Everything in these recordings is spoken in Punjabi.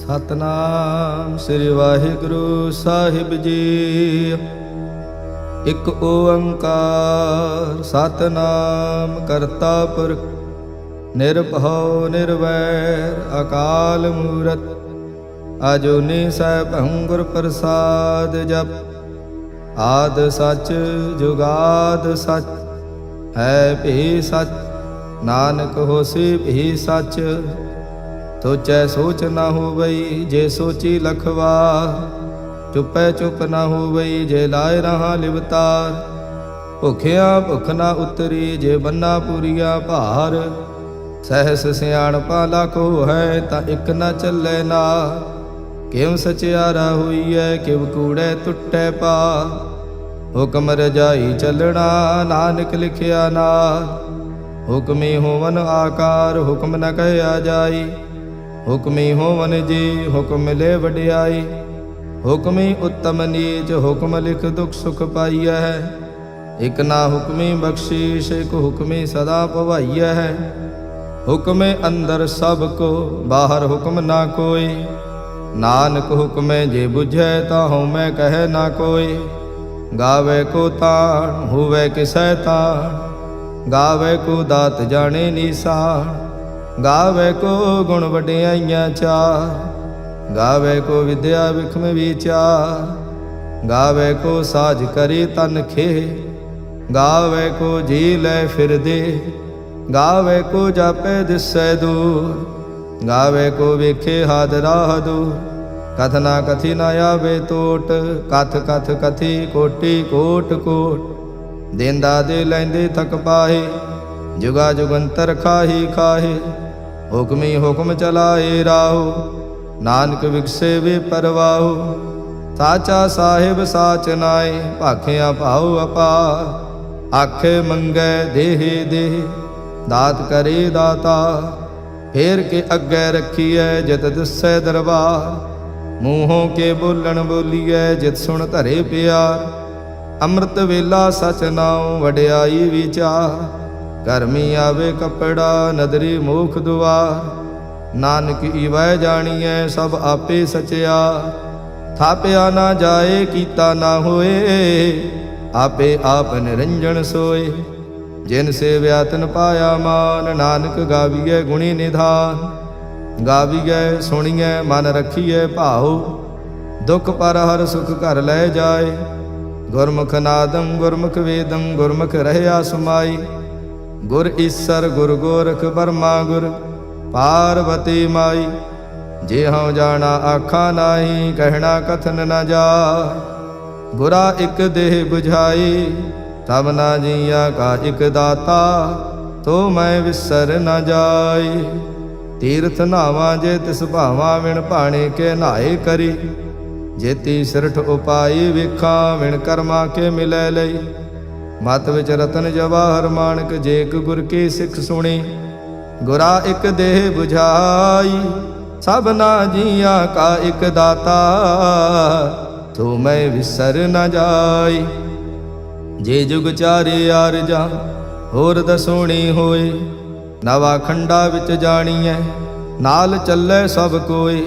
ਸਤਨਾਮ ਸ੍ਰੀ ਵਾਹਿਗੁਰੂ ਸਾਹਿਬ ਜੀ। ਇਕ ਓੰਕਾਰ ਸਤਨਾਮ ਕਰਤਾ ਪੁਰਖ ਨਿਰਭਉ ਨਿਰਵੈਰ ਅਕਾਲ ਮੂਰਤ ਅਜੂਨੀ ਸੈਭੰ ਗੁਰ ਪ੍ਰਸਾਦ ਜਪ। ਆਦ ਸਚ ਜੁਗਾਦ ਸਚ ਹੈ ਭੀ ਸਚ ਨਾਨਕ ਹੋਸੀ ਭੀ ਸਚ। ਸੋਚੈ ਸੋਚ ਨਾ ਹੋਵਈ ਜੇ ਸੋਚੀ ਲਖਵਾ। ਚੁਪੈ ਚੁਪ ਨਾ ਹੋਵਈ ਜੇ ਲਾਇ ਰਹਾ ਲਿਵਤਾਰ। ਭੁਖਿਆ ਭੁਖ ਨਾ ਉਤਰੀ ਜੇ ਬੰਨਾ ਪੂਰੀਆ ਭਾਰ। ਸਹਿਸ ਸਿਆਣਪਾ ਲਾਖੋ ਹੈ ਤਾਂ ਇਕ ਨਾ ਚੱਲੇ ਨਾ। ਕਿਉ ਸਚਿਆਰਾ ਹੋਈਐ ਕਿਵ ਕੂੜੈ ਟੁੱਟੈ ਪਾ। ਹੁਕਮ ਰਜਾਈ ਚੱਲਣਾ ਨਾਨਕ ਲਿਖਿਆ ਨਾਰ। ਹੁਕਮੀ ਹੋਵਨ ਆਕਾਰ ਹੁਕਮ ਨ ਕਹਿਆ ਜਾਈ। ਹੁਕਮੀ ਹੋਵਨ ਜੀ ਹੁਕਮ ਮਿਲੇ ਵਡਿਆਈ। ਹੁਕਮੀ ਉੱਤਮ ਨੀਚ ਹੁਕਮ ਲਿਖ ਦੁਖ ਸੁਖ ਪਾਈਐ। ਇਕ ਨਾ ਹੁਕਮੀ ਬਖਸ਼ੀਸ਼ ਇਕ ਹੁਕਮੀ ਸਦਾ ਭਵਾਈਐ। ਹੁਕਮੇ ਅੰਦਰ ਸਭ ਕੋ ਬਾਹਰ ਹੁਕਮ ਨਾ ਕੋਈ। ਨਾਨਕ ਹੁਕਮੇ ਜੇ ਬੁਝੈ ਤਾਂ ਹਉਮੈ ਕਹੈ ਨਾ ਕੋਈ। ਗਾਵੇ ਕੋ ਤਾਣ ਹੋਵੇ ਕਿਸੈ ਤਾਣ। ਗਾਵੇ ਕੋ ਦਾਤ ਜਾਣੇ ਨੀਸਾਨ। ਗਾਵੇ ਕੋ ਗੁਣ ਵਡਿਆਈਆਂ ਚਾਰ। ਗਾਵੇ ਕੋ ਵਿਦਿਆ ਵਿਖਮ ਵਿਚਾਰ। ਗਾਵੇ ਕੋ ਸਾਜ ਕਰੀ ਤਨ ਖੇ। ਗਾਵੇ ਕੋ ਜੀ ਲੈ ਫਿਰਦੇ। ਗਾਵੇ ਕੋ ਜਾਪੇ ਦਿਸੈ ਦੂਰ। ਗਾਵੇ ਕੋ ਵੇਖੇ ਹਾਦ ਰਾਹ ਦੂਰ। ਕਥਨਾ ਕਥੀ ਨ ਆਵੇ ਤੋਟ। ਕਥ ਕਥ ਕਥੀ ਕੋਟੀ ਕੋਟ ਕੋਟ। ਦੇਂਦਾ ਦੇ ਲੈਂਦੇ ਥਕ ਪਾਹੇ। ਜੁਗਾ ਜੁਗੰਤਰ ਖਾਹੀ ਖਾਹੇ। ਹੁਕਮੀ ਹੁਕਮ ਚਲਾਏ ਰਾਹੋ। ਨਾਨਕ ਵਿਗਸੇ ਵੇ ਪਰਵਾਹੋ। ਸਾਚਾ ਸਾਹਿਬ ਸਾਚ ਨਾਏ ਭਾਖਿਆ ਭਾਉ ਅਪਾਰ। ਆਖੇ ਮੰਗੈ ਦੇਹ ਦੇਹ ਦਾਤ ਕਰੇ ਦਾਤਾ। ਫੇਰ ਕੇ ਅੱਗੇ ਰੱਖੀਐ ਜਿਤ ਦਿਸੈ ਦਰਬਾਰ। ਮੂੰਹੋਂ ਕੇ ਬੋਲਣ ਬੋਲੀਐ ਜਿਤ ਸੁਣ ਧਰੇ ਪਿਆਰ। ਅੰਮ੍ਰਿਤ ਵੇਲਾ ਸਚ ਨਾਉ ਵਡਿਆਈ ਵਿਚਾਰ। ਕਰਮੀ ਆਵੇ ਕਪੜਾ ਨਦਰੀ ਮੋਖ ਦੁਆਰ। ਨਾਨਕ ਈਵੈ ਜਾਣੀਐ ਸਭ ਆਪੇ ਸਚਿਆ। ਥਾਪਿਆ ਨਾ ਜਾਏ ਕੀਤਾ ਨਾ ਹੋਏ। ਆਪੇ ਆਪ ਨਿਰੰਜਨ ਸੋਏ। ਜਿਨ ਸੇਵਿਆ ਤਿਨ ਪਾਇਆ ਮਾਨ। ਨਾਨਕ ਗਾਵੀਐ ਗੁਣੀ ਨਿਧਾਨ। ਗਾਵੀਐ ਸੁਣੀਐ ਮਨ ਰਖੀਐ ਭਾਉ। ਦੁਖ ਪਰ ਹਰ ਸੁਖ ਘਰ ਲੈ ਜਾਏ। ਗੁਰਮੁਖ ਨਾਦੰ ਗੁਰਮੁਖ ਵੇਦੰ ਗੁਰਮੁਖ ਰਹਿਆ ਸਮਾਈ। ਗੁਰ ਈਸਰ ਗੁਰ ਗੋਰਖ ਬਰਮਾ ਗੁਰ ਪਾਰਵਤੀ ਮਾਈ। ਜੇ ਹਉ ਜਾਣਾ ਆਖਾ ਨਾਹੀ ਕਹਿਣਾ ਕਥਨ ਨ ਜਾ। ਗੁਰਾ ਇਕ ਦੇਹ 부ਝਾਈ ਤਬ ਨਾ ਜੀਆ ਕਾ ਇਕ ਦਾਤਾ। ਤੋ ਮੈਂ ਵਿਸਰ ਨ ਜਾਈ। ਤੀਰਥ ਨਾਵਾਂ ਜੇ ਤਿਸ ਭਾਵਾਂ ਵਿਣ ਭਾਣੇ ਕੇ ਨਾਏ ਕਰੀ। ਜੇਤੀ ਸਿਰਠ ਉਪਾਈ ਵੇਖਾਂ ਵਿਣ ਕਰਮਾ ਕੇ ਮਿਲੈ ਲਈ। ਮਤ ਵਿੱਚ ਰਤਨ ਜਵਾਹਰ ਮਾਣਕ ਜੇ ਇਕ ਗੁਰ ਕੀ ਸਿੱਖ ਸੁਣੀ। ਗੁਰਾ ਇਕ ਦੇਹ 부ਝਾਈ ਸਭ ਨਾ ਜੀਆਂ ਕਾ ਇਕ ਦਾਤਾ। ਤੋ ਮੈਂ ਵਿਸਰ ਨ ਜਾਈ। ਜੇ ਜੁਗ ਚਾਰੇ ਆਰਜਾਂ ਹੋਰ ਦਸੋਣੀ ਹੋਏ। ਨਵਾ ਖੰਡਾ ਵਿੱਚ ਜਾਣੀਐ ਨਾਲ ਚੱਲੇ ਸਭ ਕੋਏ।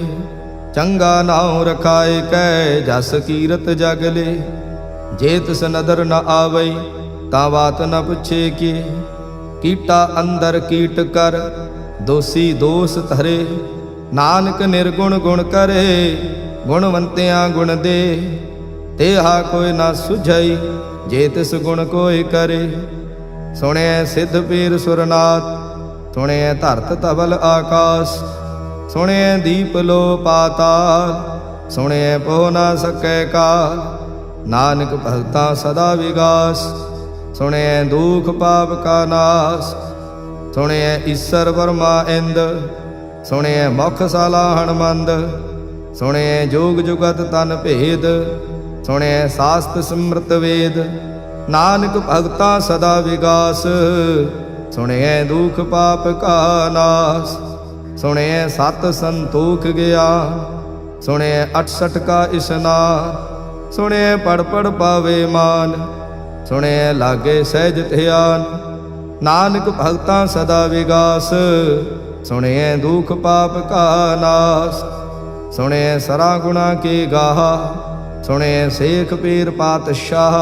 ਚੰਗਾ ਨਾਉ ਰਖਾਏ ਕੈ ਜਸ ਕੀਰਤ ਜਗਲੇ। ਜੇ ਤਿਸ ਨਦਰ ਨ ਆਵਈ ਤਾਂ ਬਾਤ ਨ ਪੁੱਛੇ ਕੀ। ਕੀਟਾ ਅੰਦਰ ਕੀਟ ਕਰ ਦੋਸੀ ਦੋਸ ਧਰੇ। ਨਾਨਕ ਨਿਰਗੁਣ ਗੁਣ ਕਰੇ ਗੁਣਵੰਤਿਆਂ ਗੁਣ ਦੇ। ਤੇਹਾ ਕੋਈ ਨਾ ਸੁਝਈ ਜੇ ਤਿਸ ਗੁਣ ਕੋਈ ਕਰੇ। ਸੁਣਿਐ ਸਿੱਧ ਪੀਰ ਸੁਰਨਾਥ ਸੁਣਿਐ ਧਰਤ ਧਵਲ ਆਕਾਸ। ਸੁਣਿਐ ਦੀਪ ਲੋ ਪਾਤਾਲ ਸੁਣਿਐ ਪੋ ਨਾ ਸਕੈ ਕਾਲ। ਨਾਨਕ ਭਗਤਾ ਸਦਾ ਵਿਗਾਸ ਸੁਣਿਐ ਦੁਖ ਪਾਪ ਕਾ ਨਾਸ। ਸੁਣਿਐ ਈਸਰ ਬਰਮਾ ਇੰਦ ਸੁਣਿਐ ਮੁਖ ਸਾਲਾਹਣ ਮੰਦ। ਸੁਣਿਐ ਜੋਗ ਜੁਗਤ ਤਨ ਭੇਦ ਸੁਣਿਐ ਸਾਸਤ ਸਿਮਰਤ ਵੇਦ। ਨਾਨਕ ਭਗਤਾ ਸਦਾ ਵਿਗਾਸ ਸੁਣਿਐ ਦੁਖ ਪਾਪ ਕਾ ਨਾਸ। ਸੁਣਿਐ ਸਤ ਸੰਤੋਖ ਗਿਆਨ ਸੁਣਿਐ 68 ਕਾ ਇਸ਼ਨਾਨ। ਸੁਣਿਐ ਪੜ ਪੜ ਪਾਵੇ ਮਾਨ ਸੁਣਿਐ ਲਾਗੇ ਸਹਿਜ ਧਿਆਨ। ਨਾਨਕ ਭਗਤਾ ਸਦਾ ਵਿਗਾਸ ਸੁਣਿਐ ਦੁਖ ਪਾਪ ਕਾ ਨਾਸ। सुने सरा गुणा के गाहा, सुने शेख पीर पातशाह,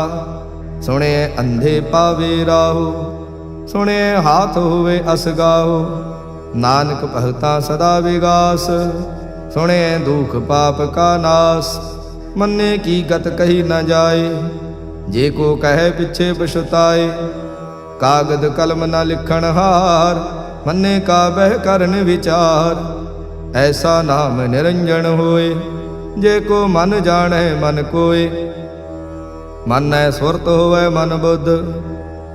सुने अंधे पावे राहो, सुने हाथ होवे असगाहो, नानक भगता सदा विगास, सुने दुख पाप का नास, मन्ने की गत कही न जाए, जे को कहे पिछे पछताए, कागद कलम न लिखण हार, मन्ने का बह करन विचार, ऐसा नाम निरंजन होए, जे को मन जाने मन कोय, मन सुरत होवे मन बुद्ध,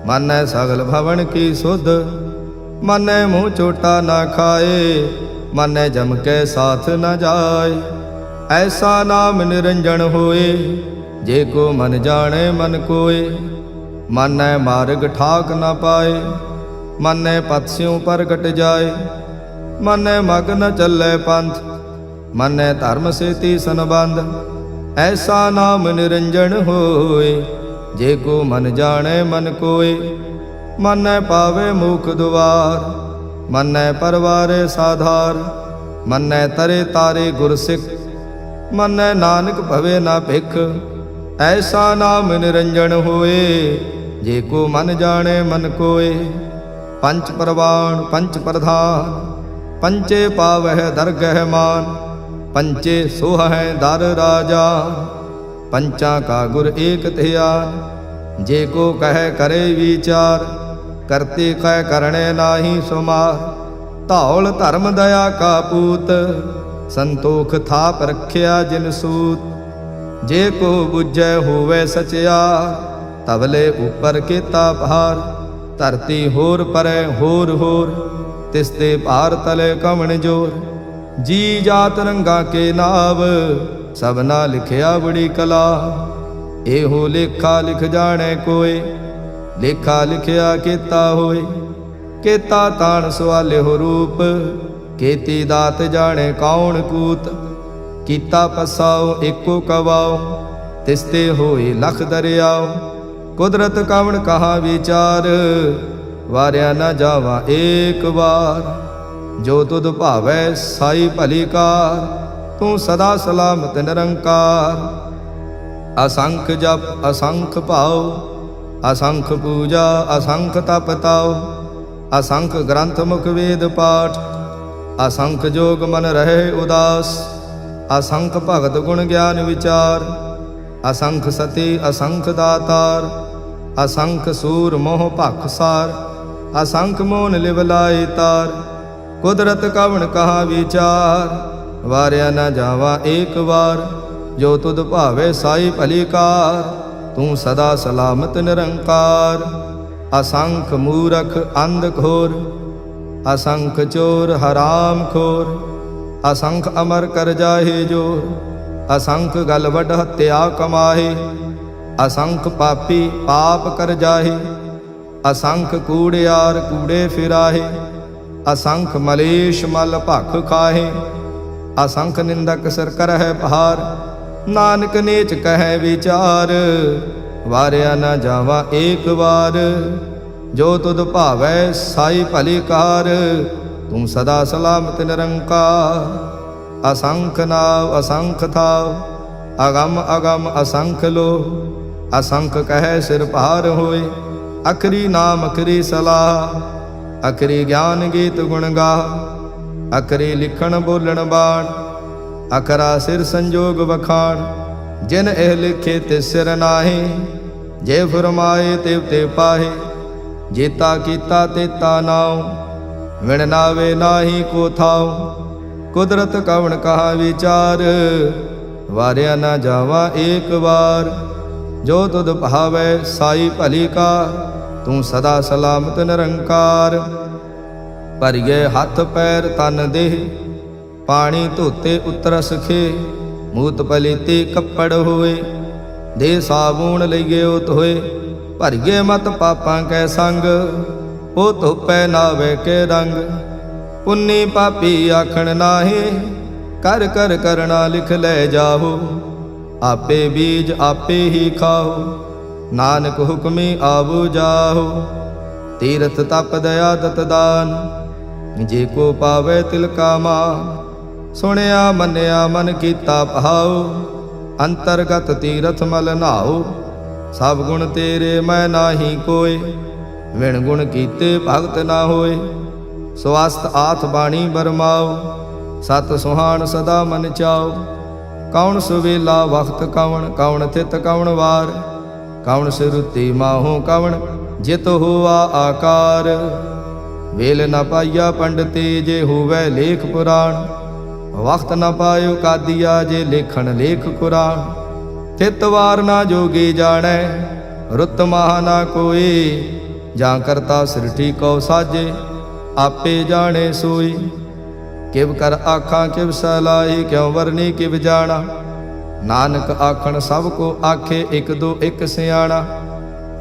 मन सगल भवन की सुध, मन मुँह चोटा न खाए, मन जम के साथ न जाए, ऐसा नाम निरंजन होए, जे को मन जाने मन कोय, मन मार्ग ठाक न पाए, मन पत्स्यों प्रगट जाए, मन मग न चले पंथ, मन धर्म से तीसन बंध, ऐसा नाम निरंजन होए, जे को मन जाने मन कोय, मन पावे मुख द्वार, मन परवारे साधार, मन तरे तारे गुरसिख, मन नानक भवे न भिख, ऐसा नाम निरंजन होए, जे को मन जाने मन कोय, पंच परवान पंच प्रधान, पंचे पावह दरगह मान, पंचे सोह दर राजा, पंचा का गुर एक ध्यान, जे को कह करे विचार, करते कह करणे नाही सुमार, धौल धर्म दया का पूत, संतोख थाप रखिया जिन सूत, जे को बुझै होवे सचियार, तबले ऊपर केता भार, धरती होर परै होर होर, तिसते भार तले कमण जोर, जी जात रंगा के नाव, सबना लिखिया बड़ी कला, एहो लेखा लिख जाने कोय, लेखा लिखिया केता होए, केता ताण सवाले हो रूप, केती दात जाने कौन कूत, कीता पसाओ एको कवाओ, तिसते होए लख दरियाओ, कुदरत कवण कहाँ विचार, वारिया न जावा एक बार, जो तुद भावै साई भली कार, तू सदा सलामत निरंकार, असंख जप असंख भाव, असंख पूजा असंख तप ताओ, असंख ग्रंथ मुख वेद पाठ, असंख जोग मन रहे उदास, असंख भगत गुण ज्ञान विचार, असंख सती असंख दातार, असंख सूर मोह भखसार, असंख मोन लिवलाए तार, कुदरत कवण कहाँ विचार, वारिया न जावा एक बार, जो तुद भावे साई भली कार, तू सदा सलामत निरंकार, असंख मूरख अंध घोर, असंख चोर हराम खोर, असंख अमर कर जाहे जोर, असंख गल वड हत्या कमाहे, असंख पापी पाप कर जाहे, असंख कूड़ियार कूड़े फिराहे, असंख मलेश मल भख खाहे, असंख निंदक सिर करह भार, नानक नीच कह विचार, वारिया न जावा एक बार, जो तुद भावै साई भली कार, तू सदा सलामत निरंकार, असंख नाव असंख थाव, अगम अगम असंख लो, असंख कह सिर भार होए, अखरी नाम अखरी सलाह, अखरी ज्ञान गीत गुण गा, अखरी लिखण बोलण बाण, अखरा सिर संजोग बखान, जिन एह लिखे तिस सिर नाहे, जे फरमाए तिव ते पाहे, जेता कीता तेता नाव, विण नावे नाही को थाव, कुदरत कवण कहा विचार, वारिया न जावा एक बार, जो तुद भावै साई भली का, तू सदा सलामत निरंकार, भरिए हथ पैर तन देह, पानी धोते उतरस खे, मूत पलीते कपड़ होए, दे साबून लईए उत होए, भरिए मत पापां कै संग, ओ धोपै नावे के रंग, पुन्नी पापी आखण नाहे, कर कर करना लिख ले जाहो, आपे बीज आपे ही खाओ, नानक हुक्मी आवो जाहो, तीर्थ तप दया दत दान, जे को पावे तिल का मान, ਸੁਣਿਆ ਮੰਨਿਆ ਮਨ ਕੀਤਾ ਭਾਉ, ਅੰਤਰਗਤ ਤੀਰਥ ਮਲ ਨਾਉ। ਸਭ ਗੁਣ ਤੇਰੇ ਮੈਂ ਨਾਹੀ ਕੋਇ, ਵਿਣ ਗੁਣ ਕੀਤੇ ਭਗਤ ਨਾ ਹੋਏ। ਸਵਸਤ ਆਥ ਬਾਣੀ ਬਰਮਾਓ, ਸਤ ਸੁਹਾਣ ਸਦਾ ਮਨ ਚਾਓ। ਕੌਣ ਸੁਵੇਲਾ ਵਖਤ ਕਵਣ, ਕੌਣ ਥਿਤ ਕਵਣ ਵਾਰ। ਕਵਣ ਸਿਰੁਤੀ ਮਾਹੋ ਕਵਣ, ਜਿਤ ਹੋਆ ਆਕਾਰ। ਵੇਲ ਨ ਪਾਈਆ ਪੰਡਤੇ, ਜੇ ਹੋਵੈ ਲੇਖ ਪੁਰਾਣ। ਵਖਤ ਨ ਪਾਇਓ ਕਾਦੀਆ, ਜੇ ਲੇਖਣ ਲੇਖ ਕੁਰਾਨ। ਥਿਤ ਵਾਰ ਨਾ ਜੋਗੀ ਜਾਣੈ, ਰੁੱਤ ਮਾਹ ਨਾ ਕੋਏ। ਜਾਂ ਕਰਤਾ ਸ੍ਰਿਸ਼ਟੀ ਕਉ ਸਾਜੇ, ਆਪੇ ਜਾਣੇ ਸੋਈ। ਕਿਵ ਕਰ ਆਖਾਂ ਕਿਵ ਸਲਾਹੀ, ਕਿਉ ਵਰਨੀ ਕਿਵ ਜਾਣਾ। ਨਾਨਕ ਆਖਣ ਸਭ ਕੋ ਆਖੇ, ਇਕ ਦੋ ਇਕ ਸਿਆਣਾ।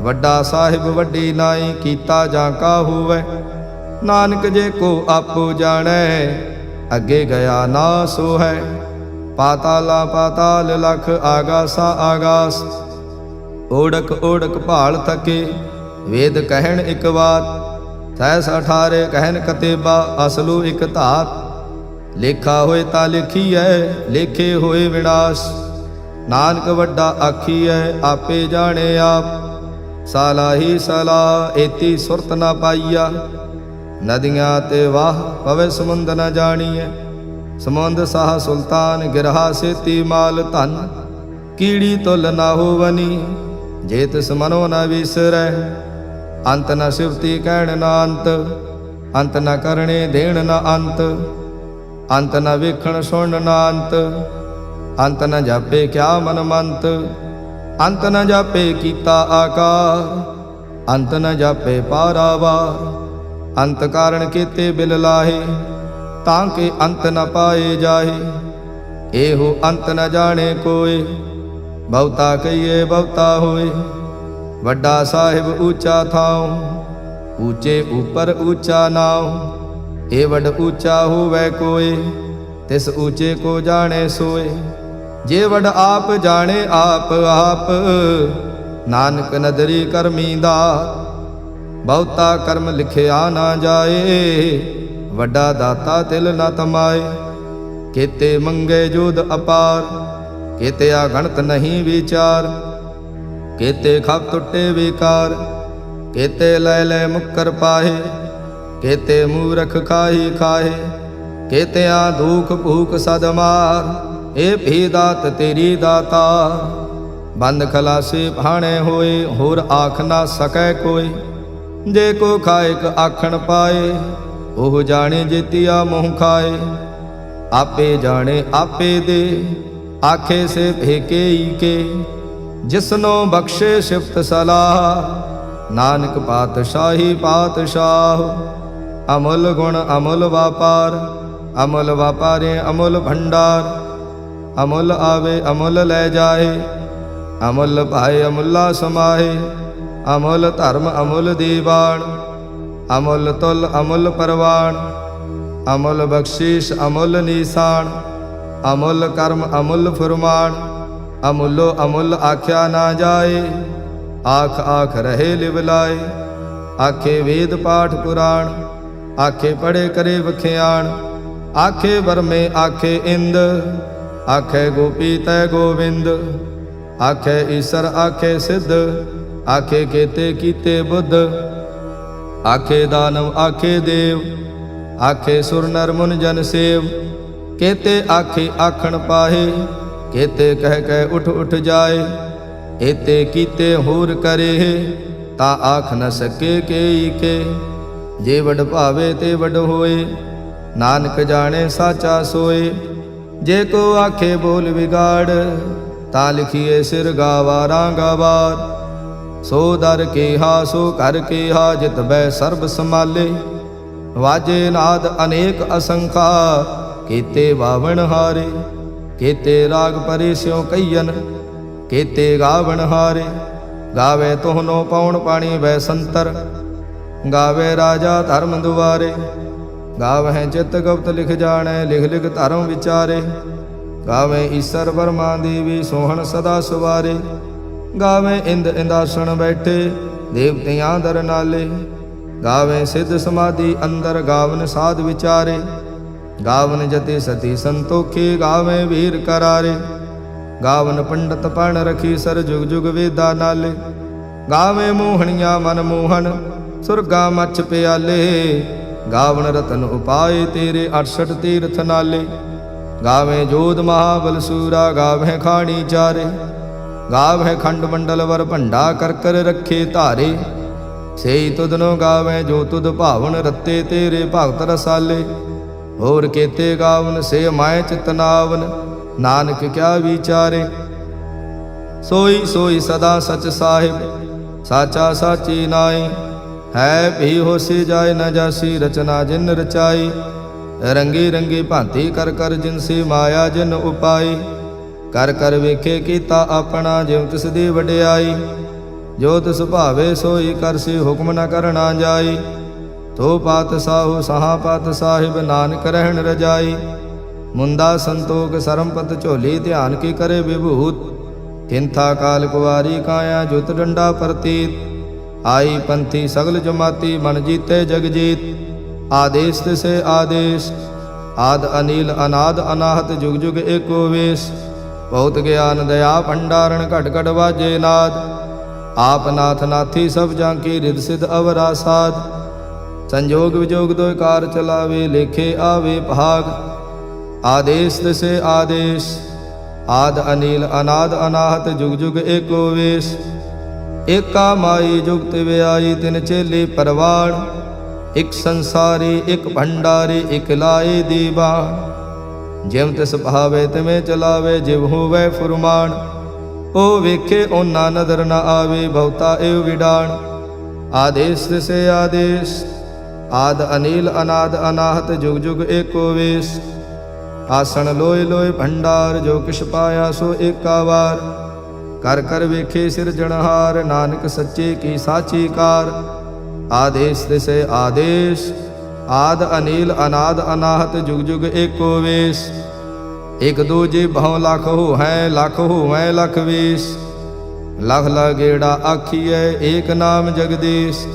ਵੱਡਾ ਸਾਹਿਬ ਵੱਡੀ ਨਾਈ, ਕੀਤਾ ਜਾਂ ਕਾ ਹੋਵੈ। ਨਾਨਕ ਜੇ ਕੋ ਆਪੋ ਜਾਣੈ, ਅੱਗੇ ਗਿਆ ਨਾ ਸੋ ਹੈ। ਪਾਤਾਲਾ ਪਾਤਾਲ ਲਖ, ਆਗਾਸਾ ਆਗਾਸ। ਓੜਕ ਓੜਕ ਭਾਲ ਥਕੇ, ਵੇਦ ਕਹਿਣ ਇਕ ਬਾਤ। ਸੈਸ 18 ਕਹਿਣ ਕਤੇਬਾ, ਅਸਲੂ ਇਕ ਧਾਤ। ਲੇਖਾ ਹੋਏ ਤਾਂ ਲਿਖੀਐ, ਲੇਖੇ ਹੋਏ ਵਿਨਾਸ਼। ਨਾਨਕ ਵੱਡਾ ਆਖੀਐ, ਆਪੇ ਜਾਣੇ ਆਪ। ਸਾਲਾਹੀ ਸਲਾ, ਏਤੀ ਸੁਰਤ ਨਾ ਪਾਈਆ। ਨਦੀਆਂ ਤੇ ਵਾਹ, ਪਵੇ ਸਮੁੰਦ ਨ ਜਾਣੀਐ। ਸਮੁੰਦ ਸਾਹ ਸੁਲਤਾਨ, ਗਿਰਹਾ ਸੇਤੀ ਮਾਲ ਧਨ। ਕੀੜੀ ਤੁਲ ਨਾ ਹੋਵਨੀ, ਜੇ ਤਿਸ ਮਨੋ ਨ ਵਿਸਰੈ। ਅੰਤ ਨ ਸਿਵਤੀ ਕਹਿਣ ਨਾ ਅੰਤ, ਅੰਤ ਨ ਕਰਣੇ ਦੇਣ ਨਾ ਅੰਤ। ਅੰਤ ਨ ਵੇਖਣ ਸੁਣ ਨਾ ਅੰਤ, ਅੰਤ ਨ ਜਾਪੇ ਕਿਆ ਮਨ ਮੰਤ। ਅੰਤ ਨ ਜਾਪੇ ਕੀਤਾ ਆਕਾਰ, ਅੰਤ ਨ ਜਾਪੇ ਪਾਰਾਵਾਰ। ਅੰਤ ਕਾਰਣ ਕੀਤੇ ਬਿਲ ਲਾਹੇ, ਤਾਂ ਕਿ ਅੰਤ ਨ ਪਾਏ ਜਾਹੇ। ਇਹੋ ਅੰਤ ਨ ਜਾਣੇ ਕੋਇ, ਬਹੁਤਾ ਕਹੀਏ ਬਹੁਤਾ ਹੋਏ। ਵੱਡਾ ਸਾਹਿਬ ਊਚਾ ਥਾਉ, ਊਚੇ ਉਪਰ ਊਚਾ ਨਾਉ। ਇਹ ਵੱਡ ਊਚਾ ਹੋਵੈ ਕੋਇ, ਤਿਸ ਊਚੇ ਕੋ ਜਾਣੇ ਸੋਏ। ਜੇ ਵੱਡ ਆਪ ਜਾਣੇ ਆਪ ਆਪ, ਨਾਨਕ ਨਦਰੀ ਕਰਮੀ ਦਾਤ। ਬਹੁਤਾ ਕਰਮ ਲਿਖਿਆ ਨਾ ਜਾਏ, ਵੱਡਾ ਦਾਤਾ ਤਿਲ ਨ ਤਮਾਏ। ਕੀਤੇ ਮੰਗੇ ਜੋਦ ਅਪਾਰ, ਕੀਤੇ ਅਗਣਤ ਨਹੀਂ ਵਿਚਾਰ। ਕੀਤੇ ਖਪ ਟੁੱਟੇ ਵਿਕਾਰ, ਕੀਤੇ ਲੈ ਲੈ ਮੁੱਕਰ ਪਾਹੇ। ਕੀਤੇ ਮੂਰਖ ਖਾਹੀ ਖਾਹੇ, ਕੀਤਿਆਂ ਦੁਖ ਭੂਖ ਸਦ ਮਾਰ। ਇਹ ਭੀ ਦਾਤ ਤੇਰੀ ਦਾਤਾ, ਬੰਦ ਖਲਾਸੇ ਭਾਣੇ ਹੋਏ। ਹੋਰ ਆਖ ਨਾ ਸਕੈ ਕੋਈ, ਜੇ ਕੋ ਖਾਇਕ ਆਖਣ ਪਾਏ। ਉਹ ਜਾਣੇ ਜੇਤੀਆ ਮੋਹ ਖਾਏ। ਆਪੇ ਜਾਣੇ ਆਪੇ ਦੇ, ਆਖੇ ਸੇ ਭੇਕੇ ਈ ਕੇ। ਜਿਸਨੋ ਬਖਸ਼ੇ ਸਿਫਤ ਸਲਾਹ, ਨਾਨਕ ਪਾਤਸ਼ਾਹੀ ਪਾਤਸ਼ਾਹ। ਅਮੁੱਲ ਗੁਣ ਅਮੁੱਲ ਵਾਪਾਰ, ਅਮੁੱਲ ਵਾਪਾਰੇ ਅਮੁੱਲ ਭੰਡਾਰ। ਅਮੁੱਲ ਆਵੇ ਅਮੁੱਲ ਲੈ ਜਾਏ, ਅਮੁੱਲ ਭਾਏ ਅਮੁੱਲਾ ਸਮਾਏ। ਅਮੁੱਲ ਧਰਮ ਅਮੁੱਲ ਦੀਵਾਨ, ਅਮੁੱਲ ਤੁਲ ਅਮੁੱਲ ਪਰਵਾਨ। ਅਮੁੱਲ ਬਖਸ਼ੀਸ਼ ਅਮੁੱਲ ਨੀਸਾਨ, ਅਮੁੱਲ ਕਰਮ ਅਮੁੱਲ ਫੁਰਮਾਨ। ਅਮੁੱਲੋ ਅਮੁੱਲ ਆਖਿਆ ਨਾ ਜਾਏ, ਆਖ ਆਖ ਰਹੇ ਲਿਵ ਲਾਏ। ਆਖੇ ਵੇਦ ਪਾਠ ਪੁਰਾਣ, ਆਖੇ ਪੜੇ ਕਰੇ ਵਖਿਆਣ। ਆਖੇ ਬਰਮੇ ਆਖੇ ਇੰਦ, ਆਖੇ ਗੋਪੀ ਤੈ ਗੋਵਿੰਦ। ਆਖੇ ਈਸਰ ਆਖੇ ਸਿੱਧ, ਆਖੇ ਕੇਤੇ ਕੀਤੇ ਬੁੱਧ। ਆਖੇ ਦਾਨਵ ਆਖੇ ਦੇਵ, ਆਖੇ ਸੁਰ ਨਰ ਮੁਨ ਜਨ ਸੇਵ। ਕੇਤੇ ਆਖੇ ਆਖਣ ਪਾਹੇ, ਕੇਤੇ ਕਹਿ ਕਹਿ ਉਠ ਉਠ ਜਾਏ। ਏਤੇ ਕੀਤੇ ਹੋਰ ਕਰੇ, ਤਾਂ ਆਖ ਨ ਸਕੇ ਕੇਈ ਕੇ। ਜੇ ਵਡ ਭਾਵੇ ਤੇ ਵਡ ਹੋਏ, ਨਾਨਕ ਜਾਣੇ ਸਾਚਾ ਸੋਏ। ਜੇ ਕੋ ਆਖੇ ਬੋਲ ਵਿਗਾੜ, ਤਾਂ ਲਿਖੀਏ ਸਿਰ ਗਾਵਾਰਾਂ ਗਵਾਰ। ਸੋ ਦਰ ਕੇਹਾ ਸੋ ਘਰ ਕੇਹਾ, ਜਿਤ ਬੈ ਸਰਬ ਸਮਾਲੇ। ਵਾਜੇ ਨਾਦ ਅਨੇਕ ਅਸੰਖਾ, ਕੀਤੇ ਬਾਵਣ ਹਾਰੇ। ਕੀਤੇ ਰਾਗ ਪਰੇ ਸਿਉ ਕਈਨ, ਕੀਤੇ ਗਾਵਣ ਹਾਰੇ। ਗਾਵੇ ਤੋਹਨੋ ਪਉਣ ਪਾਣੀ ਵੈ ਸੰਤਰ, ਗਾਵੇ ਰਾਜਾ ਧਰਮ ਦੁਆਰੇ। ਗਾਵਹਿ ਚਿਤ ਗੁਪਤ ਲਿਖ ਜਾਣੈ, ਲਿਖ ਲਿਖ ਧਰਮ ਵਿਚਾਰੇ। ਗਾਵੇ ਈਸਰ ਬਰਮਾ ਦੇਵੀ, ਸੋਹਣ ਸਦਾ ਸਵਾਰੇ। ਗਾਵੇ ਇੰਦ ਇੰਦਾਸਣ ਬੈਠੇ, ਦੇਵਤਿਆਂ ਦਰ ਨਾਲੇ। ਗਾਵੇ ਸਿੱਧ ਸਮਾਧੀ ਅੰਦਰ, ਗਾਵਨ ਸਾਧ ਵਿਚਾਰੇ। गावन जति सती संतोखी, गावे वीर करारे। गावन पंडित पण रखी, सर जुग जुग वेदा नाले। गावे मोहनिया मन मोहन, सुरगा मच प्याले। गावन रतन उपाय तेरे, 68 तीर्थ नाले। गावे जोध महाबल सूरा, गावे खाणी चारे। गावे खंड मंडल वर भंडा, कर कर रखे धारे। सेई तुधनो गावे जो तुध भावन, रत्ते तेरे भगत रसाले। होर केते गावन से माए चितनावन, नानक क्या विचारे। सोई सोई सदा सच साहिब, साचा साची नाई। है भी होसी जाए न जासी, रचना जिन रचाई। रंगी रंगी भांति कर कर, जिनसी माया जिन उपाई। कर कर वेखे कीता अपना, जिव तिस दी वडियाई। जो तिस भावे सोई करसी, हुक्म न करना जाई। तो पात साहु सहा पात साहिब, नानक रहन रजाई। मुंदा संतोख सरमपत झोली, ध्यान की करे विभूत। किंथा काल कुवारी काया, जुत डंडा प्रतीत। आई पंथी सगल जमाती, मन जीते जग जीत। आदेश तिसे आदेश, आद अनिल अनाद अनाहत, जुग जुग एको वेश। बहुत ज्ञान दया भंडारण, घट घट वाजे नाद। आप नाथ नाथी सब जांकी, रिद सिद्ध अवरा साध। संजोग विजोग दो कार चलावे, लेखे आवे भाग। आदेश दिसे आदेश, आद अनिल अनाद अनाहत, जुग जुग एको वेश। एका माई जुगत व्याई, तिन चेले परवाण। एक संसारी एक भंडारी, एक लाए दीवान। जिम तिस भावे तिमें चलावे, जिव होवै फुरमान। ओ वेखे ओना नदर न आवे, बहुता एव विडाण। आदेश दिसे आदेश, आद अनिल अनाद अनाहत, जुग जुग एको वेश। आसन लोय लोय भंडार, जो किश पाया सो एका वार। कर कर वेखे सिरजनहार, नानक सच्चे की साची कार। आदेश दिसे आदेश, आद अनिल अनाद अनाहत, जुग जुग एको वेश। एक दूजे भव लख हो है, लख हो है लख वेश। लख लगेड़ा आखिए, एक नाम जगदीश।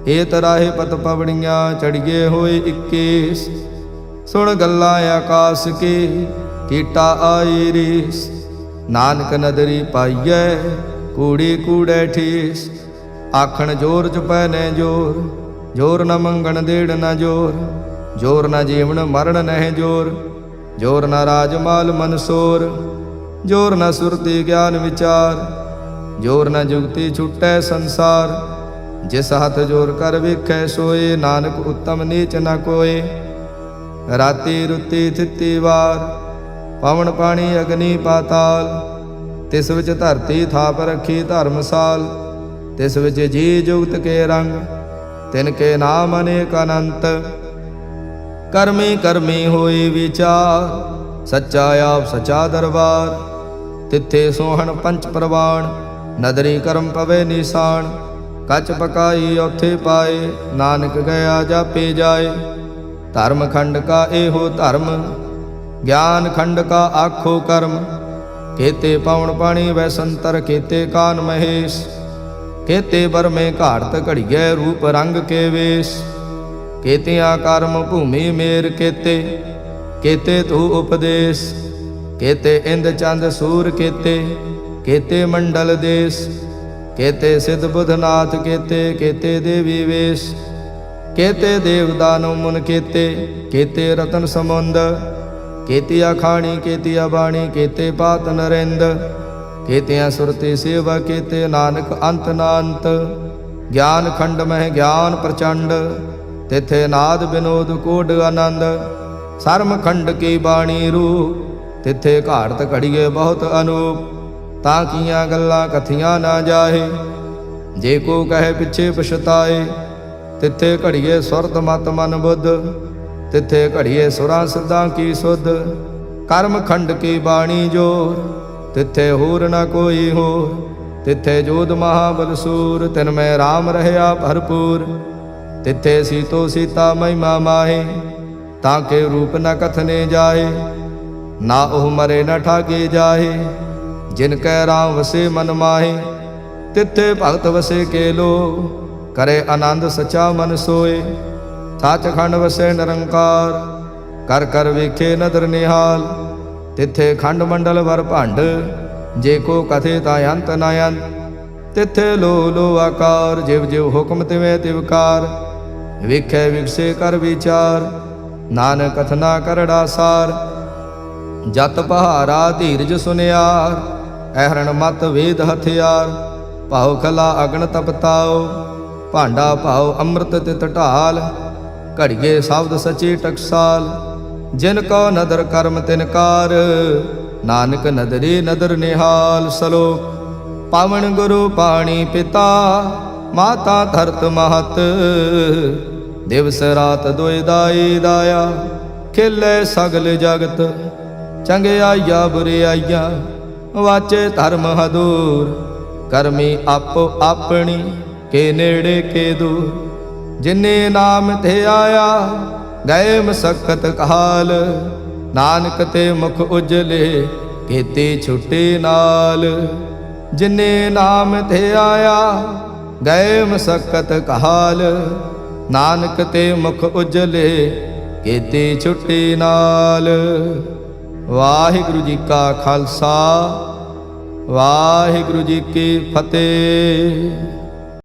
ए तराहे पत पवड़ियाँ, चढ़िए होए 21। सुन गल्ला आकाश के, कीटा आई रीस। नानक नदरी पाइए, कूड़ी कूड़े ठीस। आखण जोर चपै ने जोर, जोर न मंगण देड़ न जोर। जोर न जीवन मरण नह जोर, जोर न राजमाल मनसोर। जोर न सुरति ज्ञान विचार, जोर न जुगति छुटै संसार। जिस हथ जोर कर वेखै सोए, नानक उत्तम नीच न कोय। राति रुति थिति वार, पवन पानी अग्नि पाताल। तिस विच धरती थाप रखी धर्मसाल। तिस विच जी जुगत के रंग, तिनके नाम अनेक अनंत। करमी करमी होई विचार, सच्चा आप सचा दरबार। तिथे सोहन पंच प्रवाण, नदरी करम पवे निशान। कच पकाई औथे पाए, नानक गया जापे जाए। धर्म खंड का एहो धर्म, ज्ञान खंड का आखो कर्म। केते पवन पानी वै संतर, केते कान महेश। केते बर में घाड़त घड़िए, रूप रंग के वेश। केतिया कर्म भूमि मेर केते, केते तू उपदेश। केते इंद चंद सूर केते, केते मंडल देश। केते सिद्ध बुधनाथ केते, केते देवी वेश। केते देव दानव मुन केते, केते रतन समुंद। केतिया खाणी केतिया बाणी, केते पात नरेंद। केतिया सुरति सेवा केते, नानक अंत नांत। ज्ञान खंड मह ज्ञान प्रचंड, तिथे नाद विनोद कोड आनंद। सरम खंड की बाणी रूप, तिथे घाड़त घड़िए बहुत अनूप। ताकियां गल्लां कथियां ना जाहे, जे को कहे पिछे पछताए। तिथे घड़िए सुरत मत मन बुद्ध, तिथे घड़िए सुरां सिद्धां की सुध। कर्म खंड की बाणी जोर, तिथे होर न कोई होर। तिथे जोध महाबल सूर, तिन में राम रहया भरपूर। तिथे सीतो सीता महिमा माहे, ताके रूप न कथने जाए। ना ओह मरे न ठाके जाहे, जिनकै राम वसे मन माहे। तिथे भगत वसे के लो, करे आनंद सचा मन सोए। सच खंड वसे निरंकार, ਕਰ ਕਰ ਵੇਖੇ ਨਦਰ ਨਿਹਾਲ। ਤਿੱਥੇ ਖੰਡ ਮੰਡਲ ਵਰ ਭੰਡ, ਜੇ ਕੋ ਕਥੇ ਤਾਂ ਅੰਤ ਨਾ ਅੰਤ। ਤਿੱਥੇ ਲੋ ਲੋ ਆਕਾਰ, ਜਿਵ ਜਿਵ ਹੁਕਮ ਤਿਵੇਂ ਤਿਵਕਾਰ। ਵੇਖੈ ਵਿਗਸੇ ਕਰ ਵਿਚਾਰ, ਨਾਨਕ ਕਥਨਾ ਕਰੜਾ ਸਾਰ। ਜਤ ਪਹਾਰਾ ਧੀਰਜ ਸੁਨਿਆਰ, ਐਹਰਣ ਮਤ ਵੇਦ ਹਥਿਆਰ। ਭਾਉ ਖਲਾ ਅਗਨ ਤਪਤਾਓ, ਭਾਂਡਾ ਭਾਉ ਅੰਮ੍ਰਿਤ ਤਿਤ ਢਾਲ। ਘੜੀਏ ਸ਼ਬਦ ਸਚੇ ਟਕਸਾਲ, ਜਿਨ ਕੋ ਨਦਰ ਕਰਮ ਤਿਨਕਾਰ। ਨਾਨਕ ਨਦਰੇ ਨਦਰ ਨਿਹਾਲ। ਸਲੋਕ ਪਾਵਨ ਗੁਰੂ ਪਾਣੀ ਪਿਤਾ, ਮਾਤਾ ਧਰਤ ਮਹਤ। ਦਿਵਸ ਰਾਤ ਦੁਇ ਦਾਈ ਦਾਇਆ, ਖੇਲੇ ਸਗਲ ਜਗਤ। ਚੰਗਿਆਈਆ ਬੁਰਿਆਈਆ, ਵਾਚੇ ਧਰਮ ਹਦੂਰ। ਕਰਮੀ ਆਪੋ ਆਪਣੀ, ਕੇ ਨੇੜੇ ਕੇ ਦੂਰ। ਜਿਨੇ ਨਾਮ ਤੇ ਆਇਆ, ਗਏ ਮਸਕਤ ਕਾਲ। ਨਾਨਕ ਤੇ ਮੁਖ ਉਜਲੇ, ਕੀਤੀ ਛੁੱਟੀ ਨਾਲ। ਜਿਨੇ ਨਾਮ ਤੇ ਆਇਆ, ਗਏ ਮਸਕਤ ਕਾਲ। ਨਾਨਕ ਤੇ ਮੁਖ ਉਜਲੇ, ਕੀਤੀ ਛੁੱਟੀ ਨਾਲ। ਵਾਹਿਗੁਰੂ ਜੀ ਕਾ ਖਾਲਸਾ, ਵਾਹਿਗੁਰੂ ਜੀ ਕੀ ਫਤਿਹ।